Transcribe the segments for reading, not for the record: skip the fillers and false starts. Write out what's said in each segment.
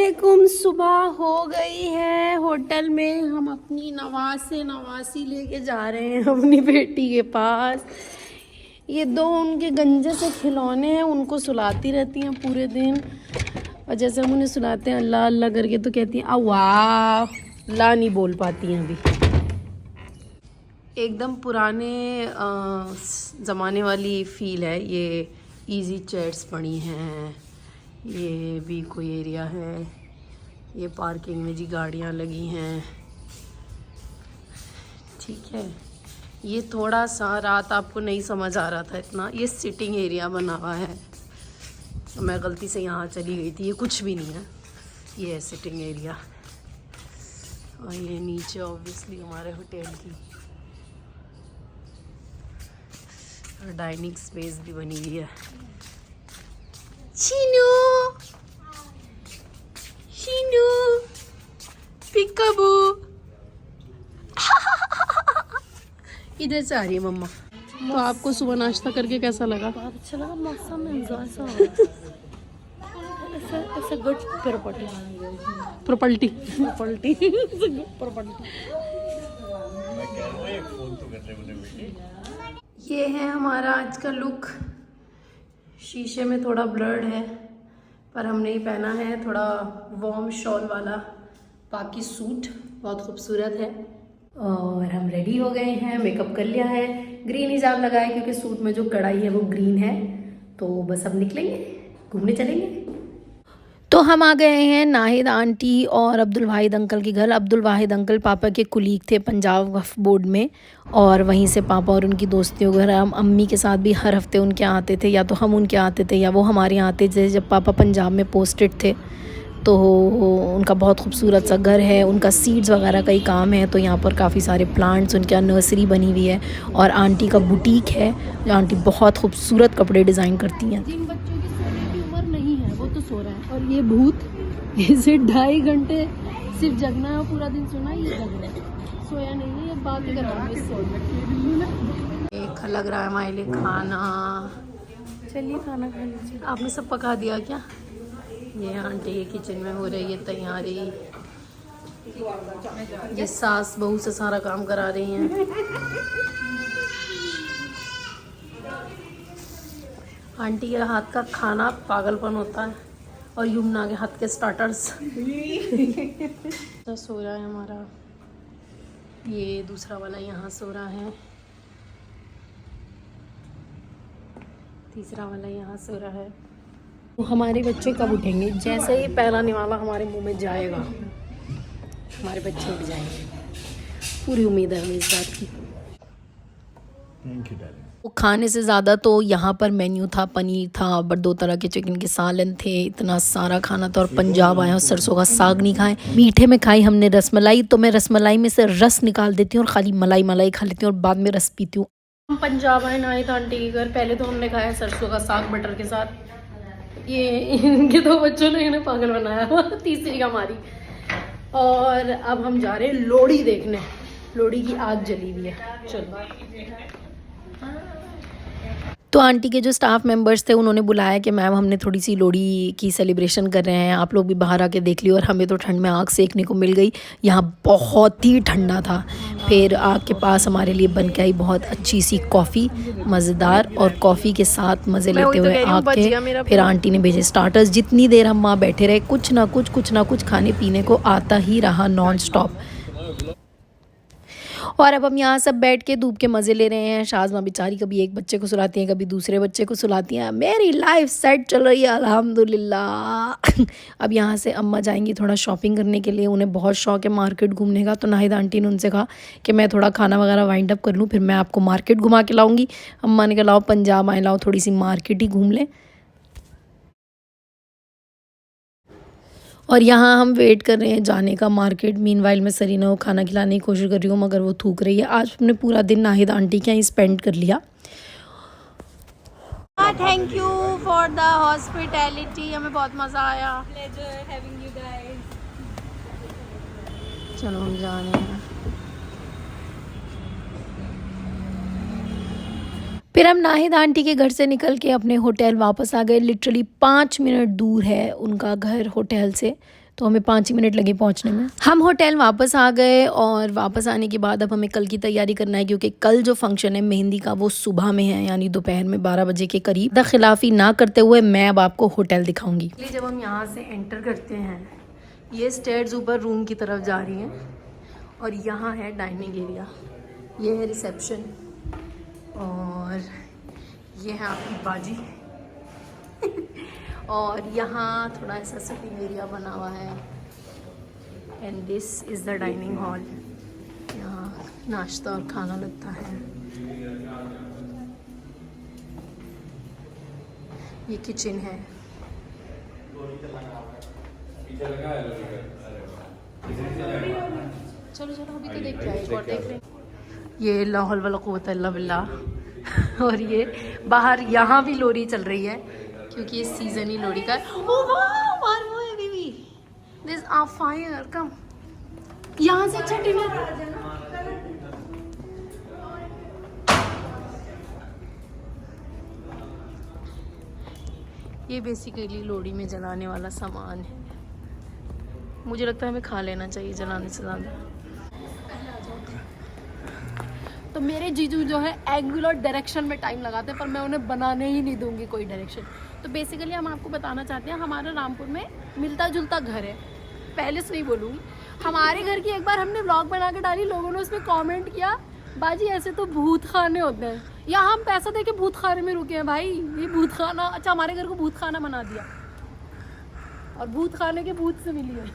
अस्सलामुअलैकुम। सुबह हो गई है। होटल में हम अपनी नवासी लेके जा रहे हैं अपनी बेटी के पास। ये दो उनके गंजे से खिलौने हैं, उनको सुलाती रहती हैं पूरे दिन। और जैसे हम उन्हें सुलाते हैं अल्लाह अल्लाह करके तो कहती हैं वाह, ला नहीं बोल पाती हैं अभी। एकदम पुराने ज़माने वाली फ़ील है। ये इजी चेयर्स पड़ी हैं, ये भी कोई एरिया है, ये पार्किंग में जी गाड़ियाँ लगी हैं। ठीक है, ये थोड़ा सा रात आपको नहीं समझ आ रहा था इतना, ये सिटिंग एरिया बना हुआ है। तो मैं गलती से यहाँ चली गई थी, ये कुछ भी नहीं है, ये है सिटिंग एरिया। और ये नीचे ऑब्वियसली हमारे होटल की डाइनिंग स्पेस भी बनी हुई है। शीनू शीनू पिकाबू इधर से आ रही है मम्मा। तो आपको सुबह नाश्ता करके कैसा लगा? बहुत अच्छा लगा। मौसम एंजॉय सा हो रहा है। ऐसा गुड प्रॉपर्टी प्रॉपर्टी ये है हमारा आज का लुक। शीशे में थोड़ा ब्लर्ड है पर हमने ही पहना है थोड़ा वार्म शॉल वाला पाकि सूट, बहुत खूबसूरत है। और हम रेडी हो गए हैं, मेकअप कर लिया है, ग्रीन हिजाब लगाया क्योंकि सूट में जो कढ़ाई है वो ग्रीन है। तो बस अब निकलेंगे, घूमने चलेंगे। तो हम आ गए हैं नाहिद आंटी और अब्दुल वाहिद अंकल के घर। अब्दुल वाहिद अंकल पापा के कुलीग थे पंजाब वक्फ बोर्ड में, और वहीं से पापा और उनकी दोस्तियों के घर हम अम्मी के साथ भी हर हफ्ते उनके यहाँ आते थे, या तो हम उनके यहाँ आते थे या वो हमारे यहाँ आते थे। जब पापा पंजाब में पोस्टेड थे तो उनका बहुत खूबसूरत सा घर है, उनका सीड्स वगैरह का ही काम है। तो यहाँ पर काफ़ी सारे प्लांट्स, उनके यहाँ नर्सरी बनी हुई है। और आंटी का बुटीक है, जो आंटी बहुत खूबसूरत कपड़े डिज़ाइन करती हैं। जिन बच्चों की सोने की उम्र नहीं है वो तो सो रहा है, और ये भूत, इसे 2.5 घंटे सिर्फ जगना है और पूरा दिन सोना, ये जग रहा है, सोया नहीं है, ये बात कर रहा है। एक लग रहा है हमारे लिए खाना। चलिए खाना खा लीजिए। आपने सब पका दिया क्या? ये आंटी ये किचन में हो रही है तैयारी, ये सास बहू से सारा काम करा रही हैं। आंटी के हाथ का खाना पागलपन होता है, और यमुना के हाथ के स्टार्टर्स। तो सो रहा है हमारा, ये दूसरा वाला यहाँ सो रहा है, तीसरा वाला यहाँ सो रहा है। तो हमारे बच्चे कब उठेंगे? जैसे ही पहला निवाला हमारे मुंह में जाएगा हमारे बच्चे उठ जाएंगे, पूरी उम्मीद है हमें इस बात की। Thank you darling. वो खाने से ज़्यादा तो यहाँ पर मेन्यू था, पनीर था, बट 2 तरह के चिकन के सालन थे, इतना सारा खाना था। और पंजाब आए और सरसों का साग नहीं खाए। मीठे में खाई हमने रसमलाई, तो मैं रसमलाई में से रस निकाल देती हूँ और खाली मलाई खा लेती हूँ और बाद में रस पीती हूँ। हम पंजाब आए नाहिद आंटी के घर, पहले तो हमने खाया सरसों का साग बटर के साथ। ये इनके 2 बच्चों ने इन्हें पागल बनाया, तीसरी का मारी। और अब हम जा रहे हैं लोहड़ी देखने, लोहड़ी की आग जली हुई है। चलो। तो आंटी के जो स्टाफ मेंबर्स थे उन्होंने बुलाया कि मैम हमने थोड़ी सी लोहड़ी की सेलिब्रेशन कर रहे हैं, आप लोग भी बाहर आके देख लियो। और हमें तो ठंड में आग सेकने को मिल गई, यहाँ बहुत ही ठंडा था। फिर आग के पास हमारे लिए बन के आई बहुत अच्छी सी कॉफ़ी, मज़ेदार, और कॉफ़ी के साथ मज़े लेते हुए आग के फिर आंटी ने भेजे स्टार्टर्स। जितनी देर हम वहाँ बैठे रहे कुछ ना कुछ खाने पीने को आता ही रहा नॉन स्टॉप। और अब हम यहाँ सब बैठ के धूप के मज़े ले रहे हैं। शाज़मा बेचारी कभी एक बच्चे को सुलाती हैं, कभी दूसरे बच्चे को सुलाती हैं। मेरी लाइफ सेट चल रही है अल्हम्दुलिल्लाह। अब यहाँ से अम्मा जाएंगी थोड़ा शॉपिंग करने के लिए, उन्हें बहुत शौक है मार्केट घूमने का। तो नाहिद आंटी ने उनसे कहा कि मैं थोड़ा खाना वगैरह वाइंड अप कर लूँ, फिर मैं आपको मार्केट घुमा के लाऊँगी। अम्मा ने कहा लाओ पंजाब आए, लाओ थोड़ी सी मार्केट ही घूम लें। और यहाँ हम वेट कर रहे हैं जाने का मार्केट। मीनवाइल मैं सरीना को खाना खिलाने की कोशिश कर रही हूँ, मगर वो थूक रही है। आज हमने पूरा दिन नाहिद आंटी के यहाँ स्पेंड कर लिया। Thank you for the hospitality, हमें बहुत मज़ा आया। चलो हम जा रहे हैं। फिर हम नाहिद आंटी के घर से निकल के अपने होटल वापस आ गए। लिटरली 5 मिनट दूर है उनका घर होटल से। तो हमें 5 ही मिनट लगे पहुंचने में। हम होटल वापस आ गए और वापस आने के बाद अब हमें कल की तैयारी करना है, क्योंकि कल जो फंक्शन है मेहंदी का वो सुबह में है, यानी दोपहर में 12 बजे के करीब। द खिलाफी ना करते हुए मैं अब आपको होटल दिखाऊंगी। जब हम यहाँ से एंटर करते हैं, ये स्टेयर्स ऊपर रूम की तरफ जा रही हैं और यहाँ है डाइनिंग एरिया, ये है रिसेप्शन और ये है आपकी बाजी और यहाँ थोड़ा ऐसा सिटिंग एरिया बना हुआ है and this is the dining hall. यहाँ नाश्ता और खाना लगता है। ये किचन है। चलो चलो अभी तो देख के आए, एक और देख रहे। ये ला हौल वला कुव्वत इल्ला बिल्लाह। और ये बाहर यहाँ भी लोरी चल रही है क्योंकि ये सीजन ही लोरी का है। ओह वाह, मारो है बीबी, दिस आ फायर कम। यहाँ से अच्छा डिनर। ये बेसिकली लोरी में जलाने वाला सामान है। मुझे लगता है हमें खा लेना चाहिए जलाने से ज़्यादा। तो मेरे जीजू जो है एंगुलर डायरेक्शन में टाइम लगाते हैं, पर मैं उन्हें बनाने ही नहीं दूंगी कोई डायरेक्शन। तो बेसिकली हम आपको बताना चाहते हैं, हमारा रामपुर में मिलता जुलता घर है। पहले से नहीं बोलूँगी, हमारे घर की एक बार हमने व्लॉग बना के डाली, लोगों ने उसमें कमेंट किया बाजी ऐसे तो भूत खाने होते हैं। यहाँ हम पैसा दे के भूत खाने में रुके हैं भाई, ये भूत खाना। अच्छा, हमारे घर को भूत खाना बना दिया और भूत खाने के भूत से मिली है।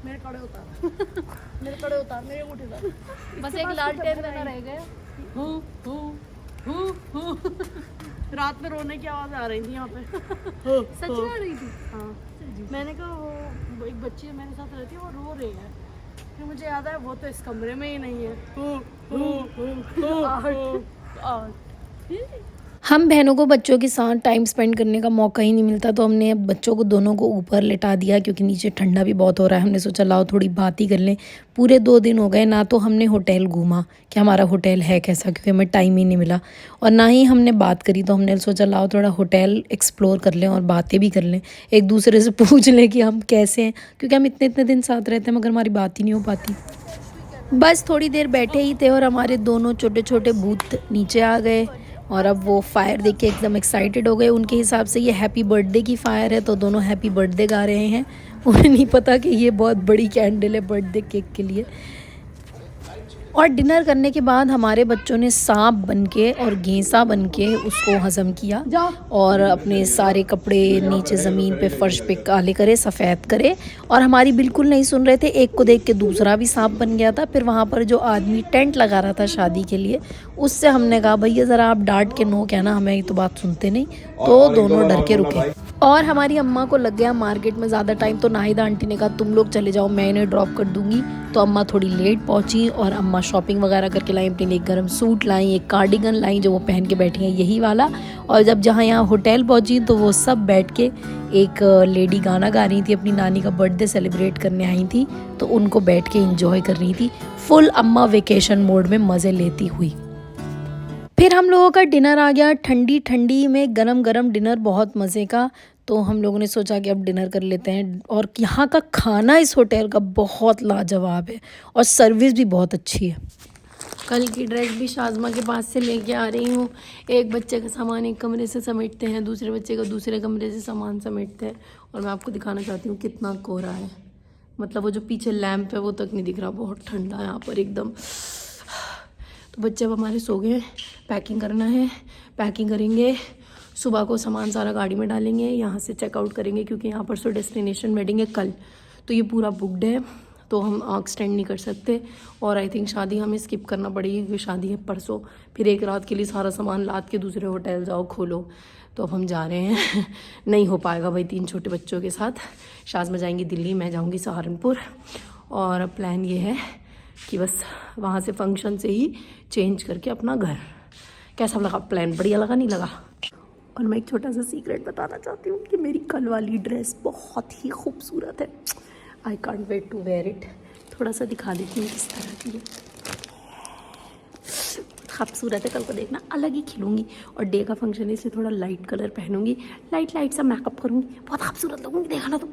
मेरे कड़े उतार मेरे कड़े उतार, मेरे अंगूठे उतार। बस एक लालटेन देना रह गया। रात में रोने की आवाज़ आ रही थी यहाँ पे। सच में आ रही थी। हाँ, मैंने कहा वो एक बच्ची है मेरे साथ रहती है, वो रो रही है। फिर मुझे याद आया वो तो इस कमरे में ही नहीं है। हम बहनों को बच्चों के साथ टाइम स्पेंड करने का मौका ही नहीं मिलता, तो हमने अब बच्चों को दोनों को ऊपर लिटा दिया क्योंकि नीचे ठंडा भी बहुत हो रहा है। हमने सोचा लाओ थोड़ी बात ही कर लें। पूरे 2 दिन हो गए ना तो हमने होटल घूमा कि हमारा होटल है कैसा, क्योंकि हमें टाइम ही नहीं मिला, और ना ही हमने बात करी। तो हमने सोचा लाओ थोड़ा होटल एक्सप्लोर कर लें और बातें भी कर लें, एक दूसरे से पूछ लें कि हम कैसे हैं, क्योंकि हम इतने दिन साथ रहते हैं मगर हमारी बात ही नहीं हो पाती। बस थोड़ी देर बैठे ही थे और हमारे दोनों छोटे छोटे भूत नीचे आ गए और अब वो फायर देख के एकदम एक्साइटेड हो गए। उनके हिसाब से ये हैप्पी बर्थडे की फायर है, तो दोनों हैप्पी बर्थडे गा रहे हैं। उन्हें नहीं पता कि ये बहुत बड़ी कैंडल है बर्थडे केक के लिए। और डिनर करने के बाद हमारे बच्चों ने सांप बनके और घेंसा बनके उसको हजम किया और अपने सारे कपड़े नीचे ज़मीन पे फर्श पे काले करे, सफ़ेद करे, और हमारी बिल्कुल नहीं सुन रहे थे। एक को देख के दूसरा भी सांप बन गया था। फिर वहाँ पर जो आदमी टेंट लगा रहा था शादी के लिए, उससे हमने कहा भैया ज़रा आप डांट के नो कहना, हमें तो बात सुनते नहीं। तो दोनों डर के रुके। और हमारी अम्मा को लग गया मार्केट में ज़्यादा टाइम, तो नाहिदा आंटी ने कहा तुम लोग चले जाओ, मैं इन्हें ड्रॉप कर दूँगी। तो अम्मा थोड़ी लेट पहुँची और अम्मा शॉपिंग वगैरह करके लाई, अपने लिए एक गर्म सूट लाई, एक कार्डिगन लाई जो वो पहन के बैठी हैं यही वाला। और जब जहाँ यहाँ होटल पहुँची तो वो सब बैठ के, एक लेडी गाना गा रही थी, अपनी नानी का बर्थडे सेलिब्रेट करने आई थी, तो उनको बैठ के इंजॉय कर रही थी फुल अम्मा वेकेशन मोड में मज़े लेती हुई। फिर हम लोगों का डिनर आ गया, ठंडी ठंडी में गरम गरम डिनर, बहुत मज़े का। तो हम लोगों ने सोचा कि अब डिनर कर लेते हैं। और यहाँ का खाना इस होटल का बहुत लाजवाब है और सर्विस भी बहुत अच्छी है। कल की ड्रेस भी शाज़मा के पास से लेके आ रही हूँ। एक बच्चे का सामान एक कमरे से समेटते हैं, दूसरे बच्चे का दूसरे कमरे से सामान समेटते हैं। और मैं आपको दिखाना चाहती हूँ कितना कोहरा है, मतलब वो जो पीछे लैंप है वो तक नहीं दिख रहा, बहुत ठंडा है यहाँ पर एकदम। तो बच्चे अब हमारे सो गए, पैकिंग करना है, पैकिंग करेंगे, सुबह को सामान सारा गाड़ी में डालेंगे, यहाँ से चेकआउट करेंगे क्योंकि यहाँ पर सो डेस्टिनेशन वेडिंग है कल, तो ये पूरा बुकड है, तो हम एक्सटेंड नहीं कर सकते। और आई थिंक शादी हमें स्किप करना पड़ेगी क्योंकि शादी है परसों। फिर एक रात के लिए सारा सामान लाद के दूसरे होटल जाओ खोलो, तो अब हम जा रहे हैं। नहीं हो पाएगा भाई 3 छोटे बच्चों के साथ। शाज़मा जाएंगी दिल्ली, मैं जाऊँगी सहारनपुर। और अब प्लान ये है कि बस वहाँ से फंक्शन से ही चेंज करके अपना घर। कैसा लगा प्लान? बढ़िया लगा, नहीं लगा? और मैं एक छोटा सा सीक्रेट बताना चाहती हूँ कि मेरी कल वाली ड्रेस बहुत ही खूबसूरत है। I can't wait to wear it. थोड़ा सा दिखा देती हूँ किस तरह की है, खूबसूरत है। कल को देखना अलग ही खिलूँगी। और डे का फंक्शन है इसलिए थोड़ा लाइट कलर पहनूंगी, लाइट सा मेकअप करूँगी, बहुत खूबसूरत लगूँगी, देखा ना तुम।